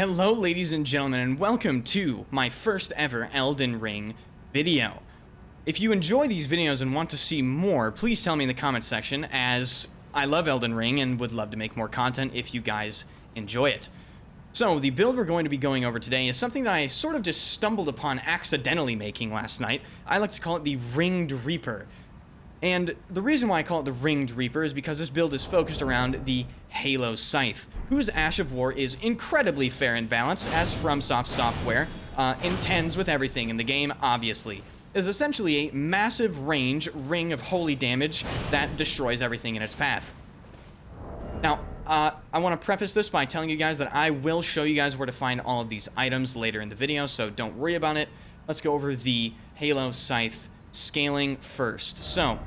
Hello ladies and gentlemen, and welcome to my first ever Elden Ring video. If you enjoy these videos and want to see more, please tell me in the comment section, as I love Elden Ring and would love to make more content if you guys enjoy it. So the build we're going to be going over today is something that I sort of just stumbled upon accidentally making last night. I like to call it the Ringed Reaper. And the reason why I call it the Ringed Reaper is because this build is focused around the Halo Scythe, whose Ash of War is incredibly fair and balanced, as FromSoft software intends with everything in the game, obviously. It is essentially a massive range ring of holy damage that destroys everything in its path. Now, I want to preface this by telling you guys that I will show you guys where to find all of these items later in the video, so don't worry about it. Let's go over the Halo Scythe scaling first. So,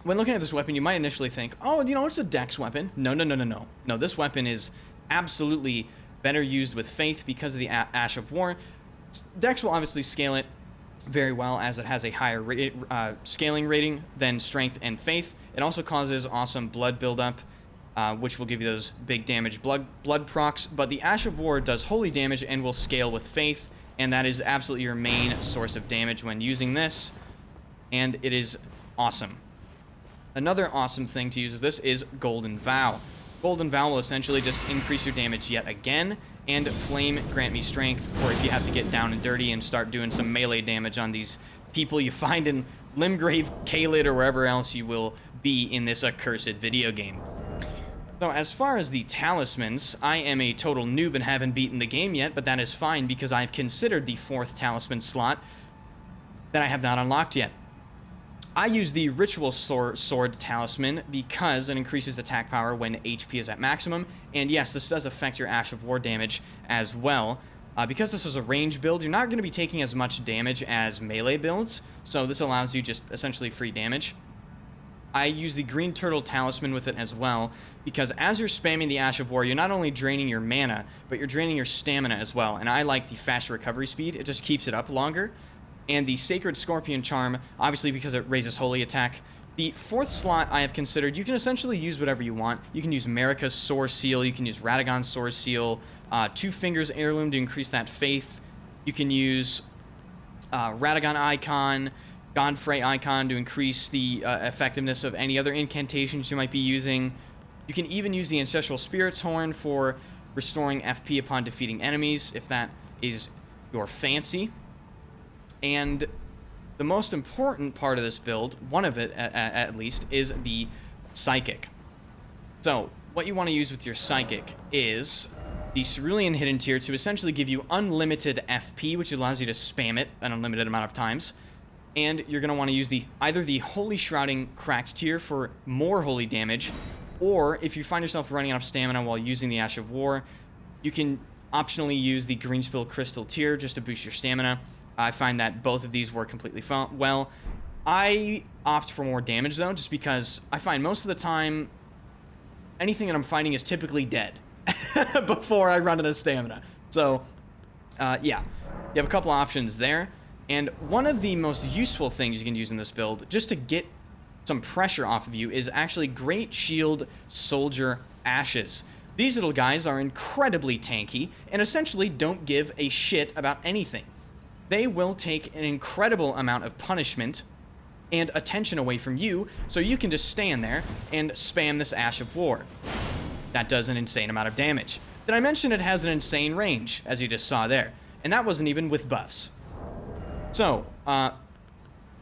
when looking at this weapon, you might initially think, oh, you know, it's a dex weapon. No. No, this weapon is absolutely better used with Faith because of the Ash of War. Dex will obviously scale it very well, as it has a higher scaling rating than Strength and Faith. It also causes awesome blood buildup, which will give you those big damage blood procs. But the Ash of War does holy damage and will scale with Faith, and that is absolutely your main source of damage when using this. And it is awesome. Another awesome thing to use with this is Golden Vow. Golden Vow will essentially just increase your damage yet again, and Flame grant me strength, or if you have to get down and dirty and start doing some melee damage on these people you find in Limgrave, Caelid, or wherever else you will be in this accursed video game. So as far as the talismans, I am a total noob and haven't beaten the game yet, but that is fine because I've considered the 4th talisman slot that I have not unlocked yet. I use the Ritual Sword Talisman because it increases attack power when HP is at maximum, and yes, this does affect your Ash of War damage as well. Because this is a range build, you're not going to be taking as much damage as melee builds, so this allows you just essentially free damage. I use the Green Turtle Talisman with it as well, because as you're spamming the Ash of War, you're not only draining your mana, but you're draining your stamina as well, and I like the faster recovery speed. It just keeps it up longer. And the Sacred Scorpion Charm, obviously because it raises holy attack. The 4th slot I have considered, you can essentially use whatever you want. You can use Marika's Soar Seal, you can use Radagon's Soar Seal, Two Fingers Heirloom to increase that faith. You can use Radagon Icon, Godfrey Icon to increase the effectiveness of any other incantations you might be using. You can even use the Ancestral Spirit's Horn for restoring FP upon defeating enemies, if that is your fancy. And the most important part of this build, one of it at least, is the Psychic. So, what you want to use with your Psychic is the Cerulean Hidden Tier to essentially give you unlimited FP, which allows you to spam it an unlimited amount of times. And you're going to want to use either the Holy Shrouding Cracked Tier for more holy damage, or if you find yourself running out of stamina while using the Ash of War, you can optionally use the Greenspill Crystal Tier just to boost your stamina. I find that both of these work completely well. I opt for more damage, though, just because I find most of the time anything that I'm fighting is typically dead before I run out of stamina. So, yeah, you have a couple options there. And one of the most useful things you can use in this build, just to get some pressure off of you, is actually Great Shield Soldier Ashes. These little guys are incredibly tanky and essentially don't give a shit about anything. They will take an incredible amount of punishment and attention away from you, so you can just stand there and spam this Ash of War. That does an insane amount of damage. Did I mention it has an insane range, as you just saw there? And that wasn't even with buffs. So,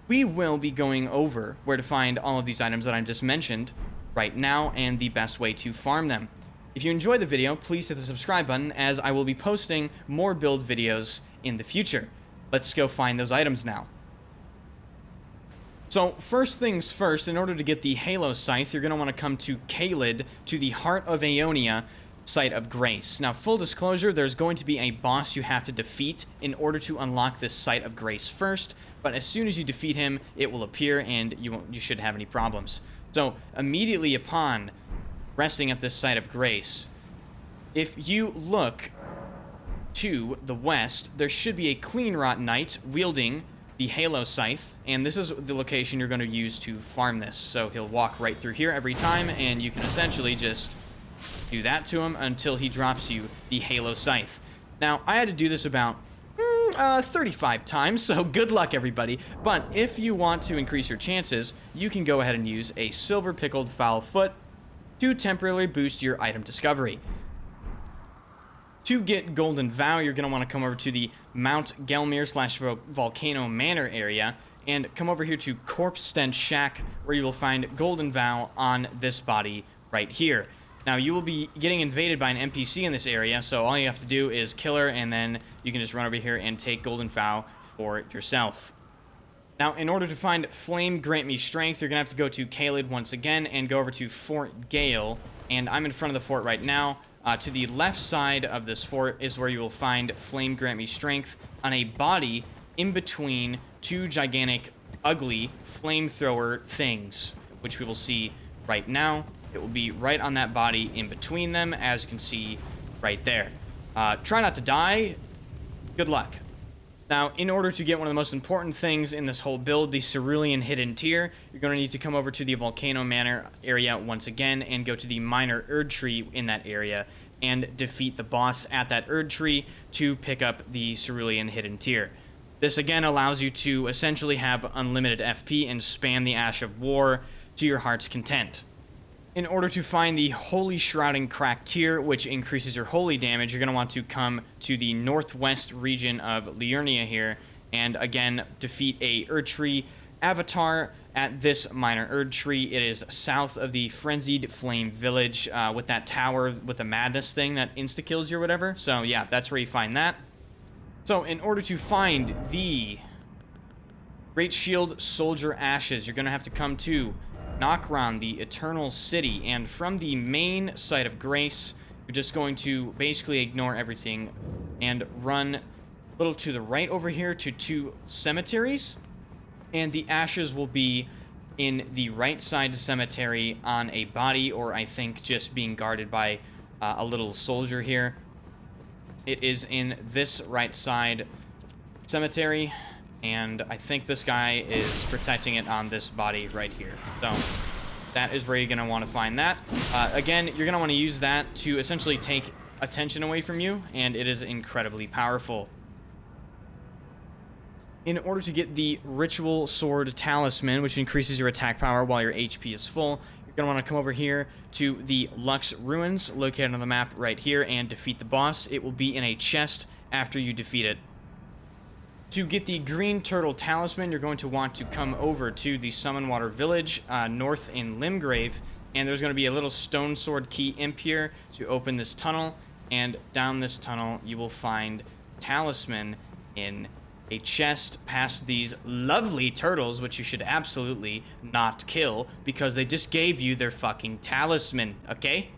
we will be going over where to find all of these items that I just mentioned right now and the best way to farm them. If you enjoyed the video, please hit the subscribe button, as I will be posting more build videos in the future. Let's go find those items now. So, first things first, in order to get the Halo Scythe, you're going to want to come to Caelid, to the Heart of Aeonia Site of Grace. Now, full disclosure, there's going to be a boss you have to defeat in order to unlock this Site of Grace first, but as soon as you defeat him, it will appear and you shouldn't have any problems. So, immediately upon resting at this Site of Grace, if you look to the west, there should be a Cleanrot Knight wielding the Halo Scythe, and this is the location you're going to use to farm this. So he'll walk right through here every time, and you can essentially just do that to him until he drops you the Halo Scythe. Now, I had to do this about 35 times, so good luck, everybody. But if you want to increase your chances, you can go ahead and use a Silver Pickled Foul Foot to temporarily boost your item discovery. To get Golden Vow, you're going to want to come over to the Mount Gelmir / Volcano Manor area and come over here to Corpse Stench Shack, where you will find Golden Vow on this body right here. Now, you will be getting invaded by an NPC in this area, so all you have to do is kill her, and then you can just run over here and take Golden Vow for yourself. Now, in order to find Flame Grant Me Strength, you're going to have to go to Caelid once again and go over to Fort Gale, and I'm in front of the fort right now. To the left side of this fort is where you will find Flame Grant Me Strength on a body in between two gigantic, ugly flamethrower things, which we will see right now. It will be right on that body in between them, as you can see right there. Try not to die. Good luck. Now, in order to get one of the most important things in this whole build, the Cerulean Hidden Tier, you're going to need to come over to the Volcano Manor area once again and go to the Minor Erd Tree in that area and defeat the boss at that Erd Tree to pick up the Cerulean Hidden Tier. This again allows you to essentially have unlimited FP and spam the Ash of War to your heart's content. In order to find the Holy Shrouding Crack tier, which increases your holy damage, you're going to want to come to the northwest region of Liurnia here, and again, defeat a Erdtree avatar at this minor Erdtree. It is south of the Frenzied Flame Village, with that tower with the madness thing that insta-kills you or whatever. So yeah, that's where you find that. So in order to find the Great Shield Soldier Ashes, you're going to have to come to Nokron, the Eternal City, and from the main site of Grace, you're just going to basically ignore everything and run a little to the right over here to two cemeteries, and the ashes will be in the right side cemetery on a body, or I think just being guarded by a little soldier here. It is in this right side cemetery, and I think this guy is protecting it on this body right here. So that is where you're going to want to find that. Again, you're going to want to use that to essentially take attention away from you, and it is incredibly powerful. In order to get the Ritual Sword Talisman, which increases your attack power while your HP is full, you're going to want to come over here to the Lux Ruins, located on the map right here, and defeat the boss. It will be in a chest after you defeat it. To get the Green Turtle Talisman, you're going to want to come over to the Summonwater Village, north in Limgrave, and there's going to be a little Stone Sword Key Imp here to open this tunnel, and down this tunnel you will find Talisman in a chest past these lovely turtles, which you should absolutely not kill, because they just gave you their fucking talisman, okay?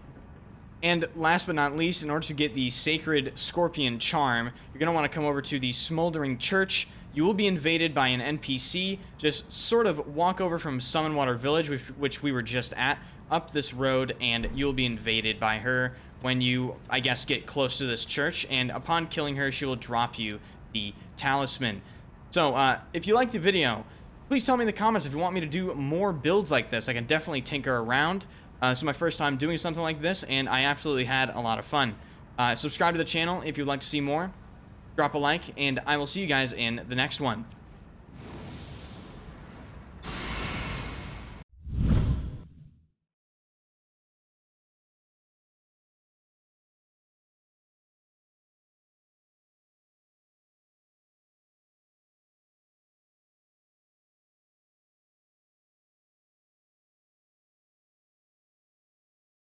And last but not least, in order to get the Sacred Scorpion Charm, you're going to want to come over to the Smoldering Church. You will be invaded by an NPC. Just sort of walk over from Summonwater Village, which we were just at, up this road, and you'll be invaded by her when you, I guess, get close to this church. And upon killing her, she will drop you the talisman. So, if you liked the video, please tell me in the comments if you want me to do more builds like this. I can definitely tinker around. This is my first time doing something like this, and I absolutely had a lot of fun. Subscribe to the channel if you'd like to see more. Drop a like, and I will see you guys in the next one.